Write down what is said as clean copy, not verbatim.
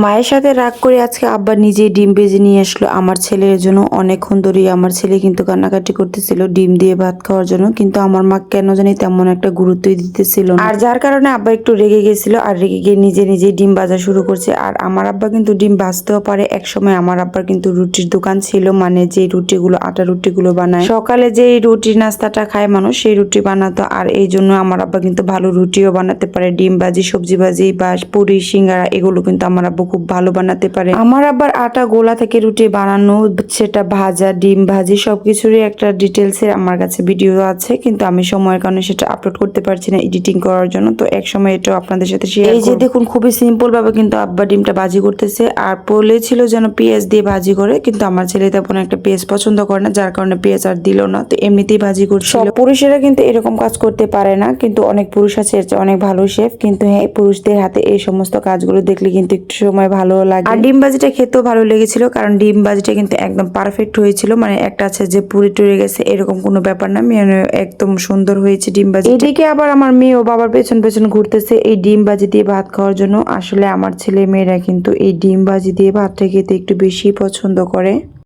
মায়ের সাথে রাগ করে আজকে আব্বা নিজেই ডিম ভেজে নিয়ে আসলো আমার ছেলের জন্য। অনেকক্ষণ ধরেই আমার ছেলে কিন্তু কান্নাকাটি করতেছিল ডিম দিয়ে ভাত খাওয়ার জন্য, কিন্তু আমার মা কেন জানি তেমন একটা গুরুত্বই দিতেছিল না। আর যার কারণে আব্বা একটু রেগে গেছিল, আর রেগে গিয়ে নিজে নিজে ডিম ভাজা শুরু করছে। আর আমার আব্বা কিন্তু ডিম ভাজতেও পারে। একসময় আমার আব্বার কিন্তু রুটির দোকান ছিল, মানে যে রুটিগুলো আটা রুটিগুলো বানায়, সকালে যে রুটির নাস্তাটা খায় মানুষ সেই রুটি বানাতো। আর এই জন্য আমার আব্বা কিন্তু ভালো রুটিও বানাতে পারে। ডিম ভাজি, সবজি ভাজি বা পুরি, সিঙ্গারা এগুলো কিন্তু আমার আব্বা খুব ভালো বানাতে পারে। আমার আবার আটা গোলা থেকে রুটি বানানো, সেটা ভাজা, ডিম ভাজি সবকিছুরই একটা ডিটেলসে আমার কাছে ভিডিও আছে, কিন্তু আমি সময়ের কারণে সেটা আপলোড করতে পারছি না এডিটিং করার জন্য। তো এক সময় এটাও আপনাদের সাথে শেয়ার করব। এই যে দেখুন খুবই সিম্পল ভাবে কিন্তু আব্বা ডিমটা ভাজি করতেছে, আর বলেছিল যেন পেঁয়াজ দিয়ে ভাজি করে, কিন্তু আমার ছেলে তেমন একটা পেঁয়াজ পছন্দ করে না, যার কারণে পেঁয়াজ আর দিল না। তো এমনিতেই ভাজি করছিল। সব পুরুষেরা কিন্তু এরকম কাজ করতে পারে না, কিন্তু অনেক পুরুষ আছে এর চেয়ে অনেক ভালো শেফ। কিন্তু হ্যাঁ, পুরুষদের হাতে এই সমস্ত কাজগুলো দেখলে কিন্তু একটু সময় ভালো লাগে। আর ডিম ভাজিটা খেতেও ভালো লেগেছিল, কারণ ডিম ভাজিটা কিন্তু একদম পারফেক্ট হয়েছিল। মানে একটা আছে যে পুরি টুরে গেছে এরকম কোনো ব্যাপার না, মানে একদম সুন্দর হয়েছে ডিম ভাজি। এদিকে আবার আমার মেয়ে ও বাবার পেছন পেছন ঘুরতেছে এই ডিম ভাজি দিয়ে ভাত খাওয়ার জন্য। আসলে আমার ছেলে মেয়েরা কিন্তু এই ডিম ভাজি দিয়ে ভাতটা খেতে একটু বেশি পছন্দ করে।